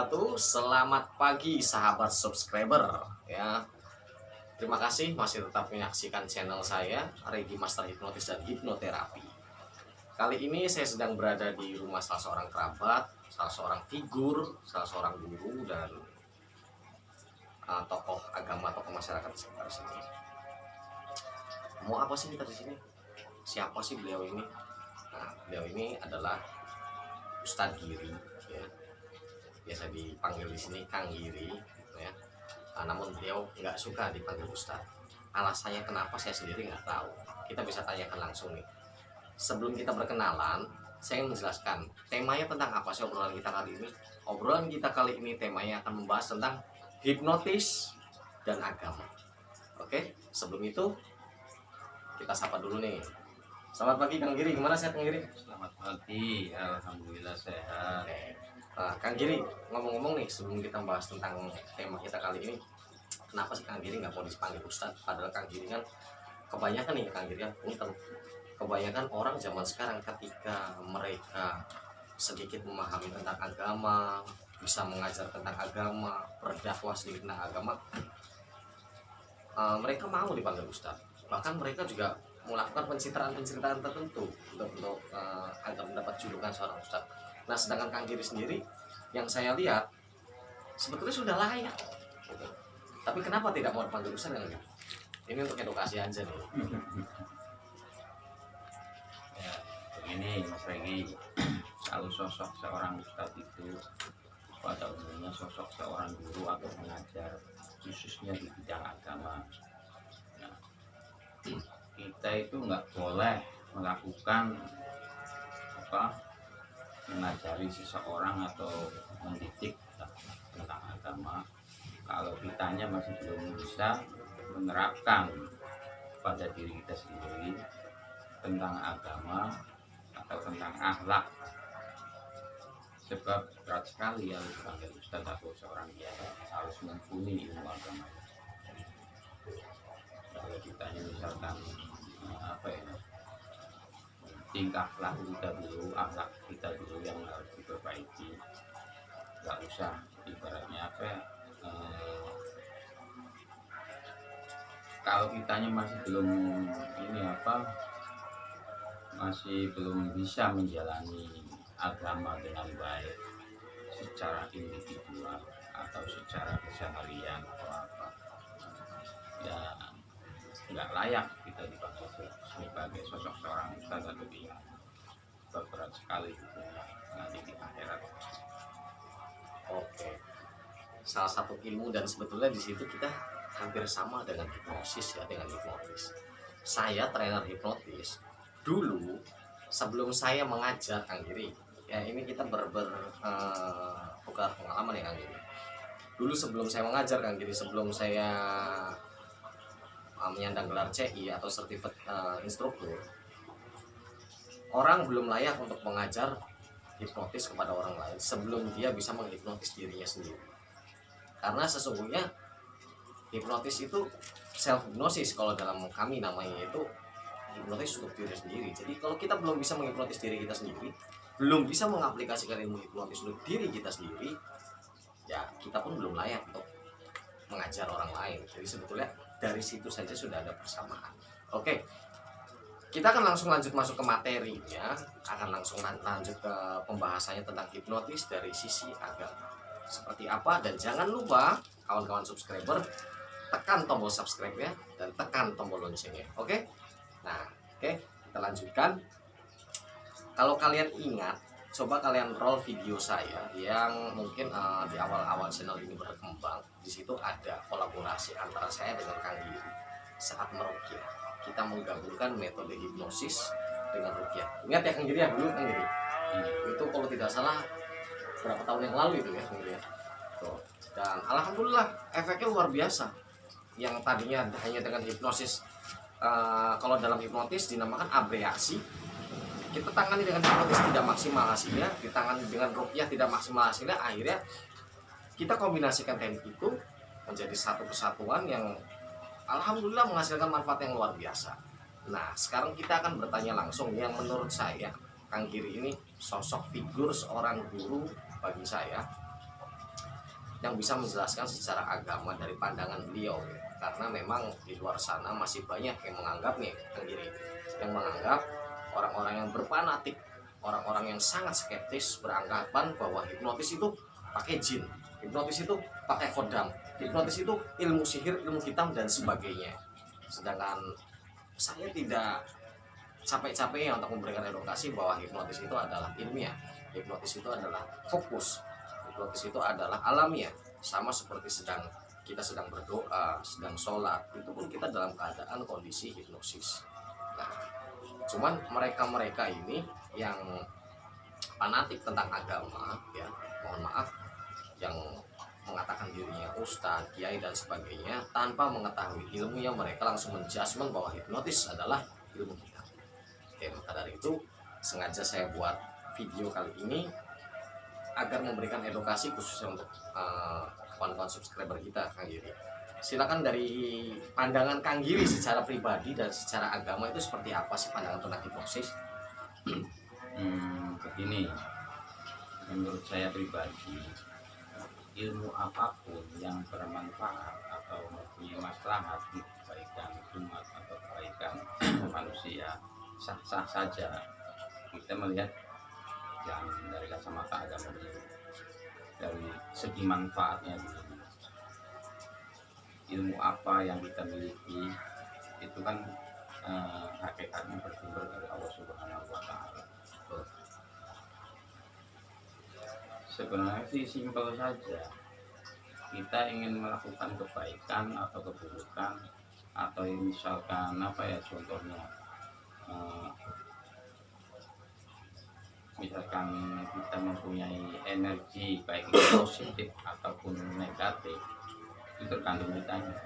wabarakatuh. Selamat pagi sahabat subscriber ya. Terima kasih masih tetap menyaksikan channel saya Regi Master Hipnotis dan Hipnoterapi. Kali ini saya sedang berada di rumah salah seorang kerabat, salah seorang figur, salah seorang guru dan tokoh agama, tokoh masyarakat di sekitar sini. Mau apa sih kita di sini? Siapa sih beliau ini? Nah, beliau ini adalah Ustadz Giri ya. Biasa dipanggil di sini Kang Giri ya. Namun beliau nggak suka dipanggil Ustadz. Alasannya kenapa saya sendiri nggak tahu. Kita bisa tanyakan langsung nih. Sebelum kita berkenalan, saya ingin menjelaskan temanya tentang apa sih obrolan kita kali ini. Obrolan kita kali ini temanya akan membahas tentang hipnotis dan agama. Oke, sebelum itu kita sapa dulu nih. Selamat pagi Kang Giri, gimana sehat Kang Giri? Selamat pagi, alhamdulillah sehat. Oke. Kang Giri, ngomong-ngomong nih sebelum kita bahas tentang tema kita kali ini, kenapa sih Kang Giri nggak mau dipanggil Ustadz? Padahal Kang Giri kan kebanyakan nih Kang Giri ya, ini kebanyakan orang zaman sekarang ketika mereka sedikit memahami tentang agama, bisa mengajar tentang agama, berdakwah sedikit tentang agama, mereka mau dipanggil Ustadz. Bahkan mereka juga melakukan pencitraan tertentu untuk agar mendapat julukan seorang Ustadz. Nah, sedangkan Kang Giri sendiri yang saya lihat sebetulnya sudah layak gitu. Tapi kenapa tidak mau dipanggil Ustadz Kang Giri? Ini untuk edukasi aja nih. Ya, begini Mas Regi, kalau sosok seorang ustadz itu pada umumnya sosok seorang guru atau pengajar, khususnya di bidang agama. Nah, kita itu nggak boleh melakukan mengajari seseorang atau mendidik tentang agama kalau kitanya masih belum bisa menerapkan pada diri kita sendiri tentang agama atau tentang akhlak. Sebab berat sekali ya sebagai ustadz atau seorang kiai harus mumpuni ilmu agama. Kalau kitanya misalkan tingkah laku kita dulu, akhlak kita dulu yang harus diperbaiki. Nggak usah ibaratnya kalau kitanya masih belum masih belum bisa menjalani agama dengan baik secara individual atau secara keseharian atau apa, ya nggak layak kita dipanggil sebagai sosok seorang ustadz atau kiai. Berat sekali nanti di akhirat. Oke. Salah satu ilmu dan sebetulnya di situ kita hampir sama dengan hipnosis ya, dengan hipnotis. Saya trainer hipnotis. Dulu sebelum saya mengajar Kang Giri, ya ini kita tukar pengalaman ya Kang Giri. Dulu sebelum saya mengajar Kang Giri, sebelum saya menyandang gelar CI atau sertifikat instruktur, orang belum layak untuk mengajar hipnotis kepada orang lain sebelum dia bisa menghipnotis dirinya sendiri. Karena sesungguhnya hipnotis itu self hipnosis, kalau dalam kami namanya itu hipnotis untuk diri sendiri. Jadi kalau kita belum bisa menghipnotis diri kita sendiri, belum bisa mengaplikasikan ilmu hipnotis untuk diri kita sendiri, ya kita pun belum layak untuk mengajar orang lain. Jadi sebetulnya dari situ saja sudah ada persamaan. Oke, kita akan langsung lanjut masuk ke materinya, akan langsung lanjut ke pembahasannya tentang hipnotis dari sisi agama seperti apa. Dan jangan lupa kawan-kawan subscriber, tekan tombol subscribe-nya dan tekan tombol loncengnya. Oke? Nah, kita lanjutkan. Kalau kalian ingat, coba kalian roll video saya yang mungkin di awal-awal channel ini berkembang. Di situ ada kolaborasi antara saya dengan Kang Giri saat meruqyah. Kita menggabungkan metode hipnosis dengan ruqyah. Ingat ya Kang Giri ya, dulu Kang Giri. Itu kalau tidak salah berapa tahun yang lalu itu ya Kang Giri ya. Tuh. Dan alhamdulillah efeknya luar biasa. Yang tadinya hanya dengan hipnosis, kalau dalam hipnotis dinamakan abreaksi, kita tangani dengan hipnotis tidak maksimal hasilnya, ditangani dengan ruqyah tidak maksimal hasilnya, akhirnya kita kombinasikan teknik itu menjadi satu kesatuan yang alhamdulillah menghasilkan manfaat yang luar biasa. Nah, sekarang kita akan bertanya langsung yang menurut saya Kang Giri ini sosok figur seorang guru bagi saya. yang bisa menjelaskan secara agama dari pandangan beliau ya. Karena memang di luar sana masih banyak yang menganggap nih Kang Giri, yang menganggap orang-orang yang berfanatik, orang-orang yang sangat skeptis beranggapan bahwa hipnotis itu pakai jin, hipnotis itu pakai kodam, hipnotis itu ilmu sihir, ilmu hitam dan sebagainya. Sedangkan saya tidak capek-capeknya untuk memberikan edukasi bahwa hipnotis itu adalah ilmiah, hipnotis itu adalah fokus, hipnotis itu adalah alamiah. Sama seperti kita sedang berdoa, sedang sholat, itu pun kita dalam keadaan kondisi hipnosis. Nah, cuman mereka-mereka ini yang fanatik tentang agama ya, mohon maaf, yang mengatakan dirinya ustadz, kiai dan sebagainya tanpa mengetahui ilmunya, mereka langsung menjudgment bahwa hipnotis adalah ilmu hitam. Oke, maka dari itu sengaja saya buat video kali ini agar memberikan edukasi khususnya untuk kawan-kawan subscriber kita, Kang Giri. Silakan dari pandangan Kang Giri secara pribadi dan secara agama itu seperti apa sih pandangan tentang hipnosis? Begini, menurut saya pribadi, ilmu apapun yang bermanfaat atau mempunyai maslahat untuk kebaikan umat atau kebaikan manusia sah-sah saja. Kita melihat yang dari kacamata agama dulu, dari segi manfaatnya dulu. Ilmu apa yang kita miliki itu kan hakikatnya bersumber dari Allah Subhanahu wa Ta'ala. Sebenarnya sih simpel saja. Kita ingin melakukan kebaikan atau keburukan, atau misalkan apa ya contohnya, misalkan kita mempunyai energi baik itu positif ataupun negatif, itu tergantung kitanya.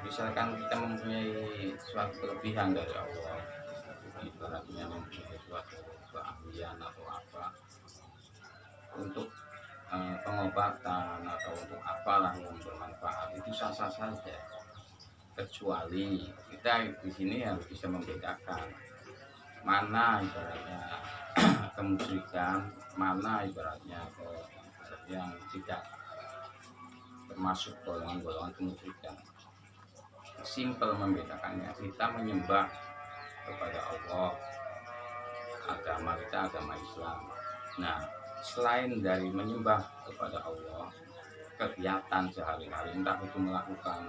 Misalkan kita mempunyai suatu kelebihan dari Allah, ibaratnya mempunyai suatu keahlian atau apa untuk pengobatan atau untuk apalah yang bermanfaat, itu sah-sah saja, kecuali kita di sini harus bisa membedakan mana ibaratnya kemusyrikan, mana ibaratnya yang tidak termasuk golongan-golongan kemusyrikan. Simpel membedakannya, kita menyembah kepada Allah, agama kita agama Islam. Nah, selain dari menyembah kepada Allah, kegiatan sehari-hari entah itu melakukan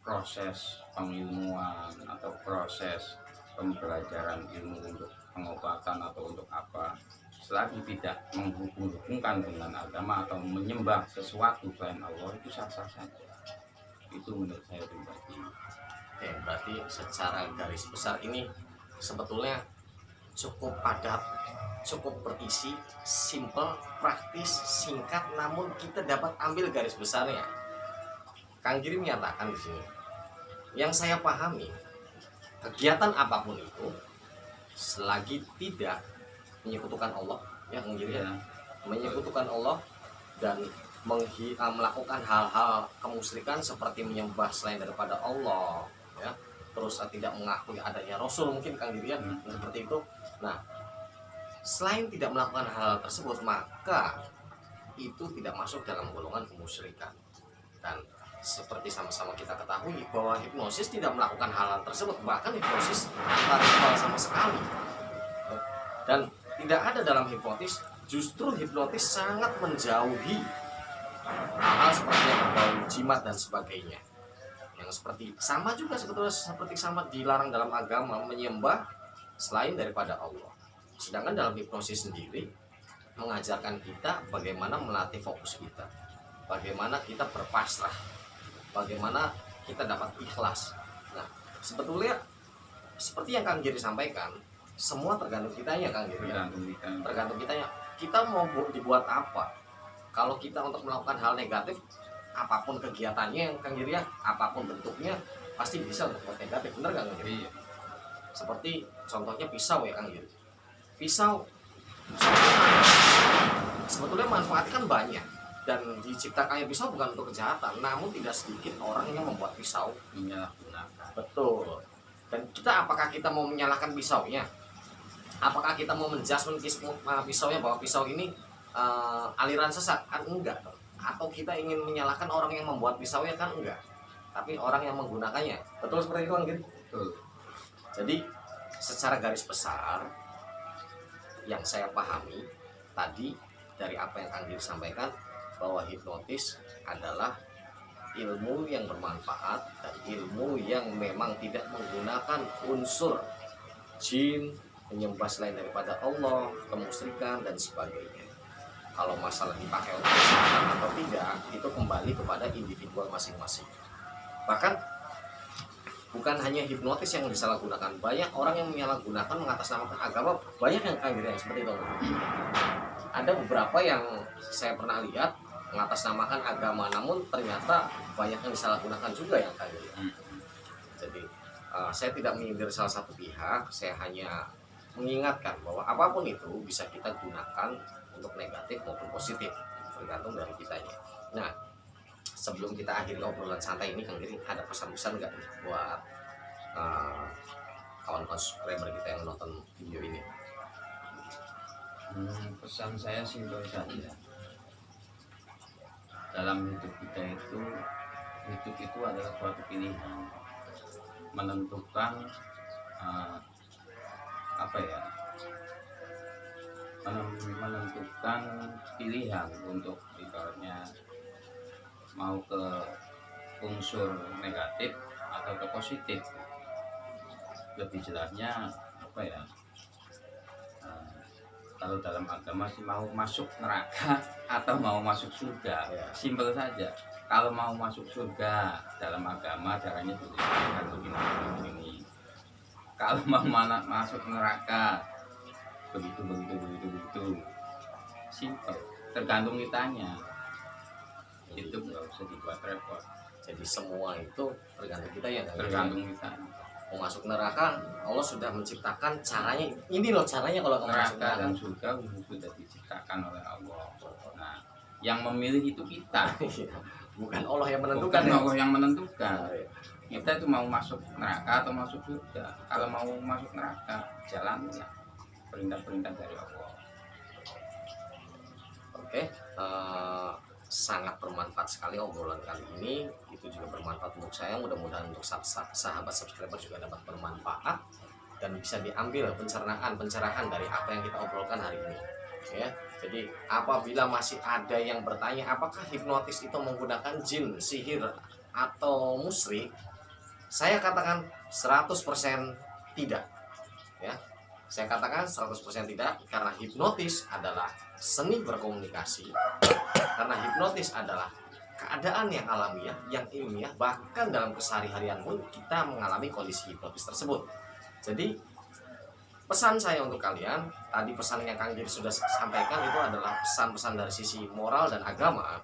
proses pengilmuan atau proses pembelajaran ilmu untuk pengobatan atau untuk apa, selagi tidak menghubung-hubungkan dengan agama atau menyembah sesuatu selain Allah, itu sah-sah saja. Itu menurut saya pribadi. Oke, berarti secara garis besar ini sebetulnya cukup padat, cukup berisi, simple, praktis, singkat, namun kita dapat ambil garis besarnya. Kang Giri menyatakan di sini, yang saya pahami, kegiatan apapun itu selagi tidak menyekutukan Allah, ya Kang Giri, ya, menyekutukan Allah dan melakukan hal-hal kemusyrikan seperti menyembah selain daripada Allah, ya, terus tidak mengakui adanya Rasul, mungkin Kang Giri, ya, seperti itu. Nah, selain tidak melakukan hal tersebut, maka itu tidak masuk dalam golongan kemusyrikan. Dan seperti sama-sama kita ketahui bahwa hipnosis tidak melakukan hal-hal tersebut, bahkan hipnosis tanpa ritual sama sekali. Dan tidak ada dalam hipnotis, justru hipnotis sangat menjauhi hal-hal seperti yang berbau jimat dan sebagainya. Yang seperti sama juga sebetulnya seperti sama dilarang dalam agama menyembah selain daripada Allah. Sedangkan dalam hipnosis sendiri mengajarkan kita bagaimana melatih fokus kita, bagaimana kita berpasrah, bagaimana kita dapat ikhlas. Nah, sebetulnya seperti yang Kang Giri sampaikan, semua tergantung kitanya, Kang Giri. Tergantung kitanya. Kita mau dibuat apa? Kalau kita untuk melakukan hal negatif, apapun kegiatannya, Kang Giri, apapun bentuknya, pasti bisa untuk buat negatif, bener nggak Kang Giri? Seperti contohnya pisau ya Kang Giri. Pisau sebetulnya manfaatnya kan banyak, dan diciptakannya pisau bukan untuk kejahatan, namun tidak sedikit orang yang membuat pisau menyalahgunakan. Betul. Dan kita apakah kita mau menyalahkan pisaunya? Apakah kita mau menjudgment pisaunya bahwa pisau ini aliran sesat? Kan enggak. Atau kita ingin menyalahkan orang yang membuat pisaunya? Kan enggak. Tapi orang yang menggunakannya. Betul seperti itu kan gitu? Betul. Jadi secara garis besar yang saya pahami tadi dari apa yang Kang Giri sampaikan, bahwa hipnotis adalah ilmu yang bermanfaat dan ilmu yang memang tidak menggunakan unsur jin, menyembah selain daripada Allah, kemusyrikan dan sebagainya. Kalau masalah dipakai untuk kesehatan atau tidak, itu kembali kepada individual masing-masing. Bahkan bukan hanya hipnotis yang disalahgunakan, banyak orang yang menyalahgunakan mengatasnamakan agama, banyak yang kayak seperti itu. Ada beberapa yang saya pernah lihat mengatasnamakan agama, namun ternyata banyak yang disalahgunakan juga yang kayak gitu. Jadi saya tidak menyindir salah satu pihak, saya hanya mengingatkan bahwa apapun itu bisa kita gunakan untuk negatif maupun positif, tergantung dari kitanya. Nah, sebelum kita akhiri obrolan santai ini, Kang Giri, ada pesan-pesan nggak buat kawan-kawan subscriber kita yang nonton video ini? Pesan saya simpel saja. Dalam hidup kita itu, hidup itu adalah suatu pilihan, menentukan menentukan pilihan untuk ibaratnya mau ke unsur negatif atau ke positif. Lebih jelasnya kalau dalam agama sih mau masuk neraka atau mau masuk surga, simpel saja. Kalau mau masuk surga dalam agama caranya begini. Kalau mau masuk neraka begitu, simpel, tergantung kitanya. Itu nggak usah dibuat repot. Jadi semua itu tergantung kita ya. Tergantung kita. Mau masuk neraka, Allah sudah menciptakan caranya. Ini loh caranya kalau neraka dan surga sudah diciptakan oleh Allah. Nah, yang memilih itu kita. Bukan Allah yang menentukan. Bukan Allah yang menentukan. Kita itu mau masuk neraka atau masuk surga. Kalau mau masuk neraka, jalanlah perintah-perintah dari Allah. Oke, sangat bermanfaat sekali obrolan kali ini. Itu juga bermanfaat untuk saya. Mudah-mudahan untuk sahabat subscriber juga dapat bermanfaat dan bisa diambil pencerahan dari apa yang kita obrolkan hari ini. Ya, jadi apabila masih ada yang bertanya apakah hipnotis itu menggunakan jin, sihir atau musyrik, saya katakan 100% tidak. Ya, saya katakan 100% tidak, karena hipnotis adalah seni berkomunikasi. Karena hipnotis adalah keadaan yang alamiah, yang ilmiah, bahkan dalam kesehari-harian pun kita mengalami kondisi hipnotis tersebut. Jadi pesan saya untuk kalian, tadi pesan yang Kang Giri sudah sampaikan itu adalah pesan-pesan dari sisi moral dan agama.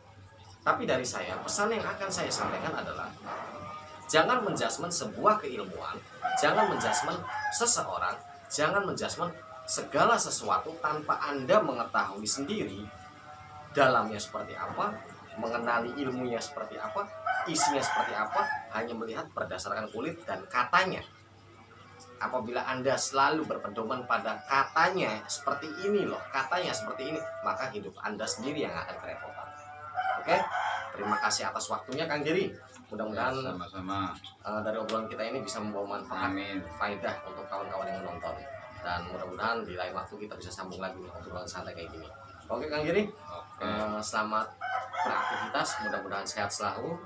Tapi dari saya, pesan yang akan saya sampaikan adalah jangan menjudgment sebuah keilmuan, jangan menjudgment seseorang, jangan menjudgment segala sesuatu tanpa Anda mengetahui sendiri dalamnya seperti apa, mengenali ilmunya seperti apa, isinya seperti apa, hanya melihat berdasarkan kulit dan katanya. Apabila Anda selalu berpedoman pada katanya seperti ini loh, katanya seperti ini, maka hidup Anda sendiri yang akan kerepotan. Oke, terima kasih atas waktunya Kang Giri. Mudah-mudahan sama-sama dari obrolan kita ini bisa membawa manfaat, amin, faedah untuk kawan-kawan yang menonton. Dan mudah-mudahan di lain waktu kita bisa sambung lagi obrolan santai kayak gini. Oke Kang Giri, selamat beraktivitas, mudah-mudahan sehat selalu.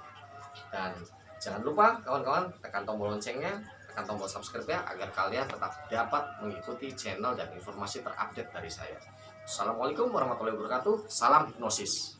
Dan jangan lupa kawan-kawan tekan tombol loncengnya, tekan tombol subscribe ya, agar kalian tetap dapat mengikuti channel dan informasi terupdate dari saya. Assalamualaikum warahmatullahi wabarakatuh. Salam hipnosis.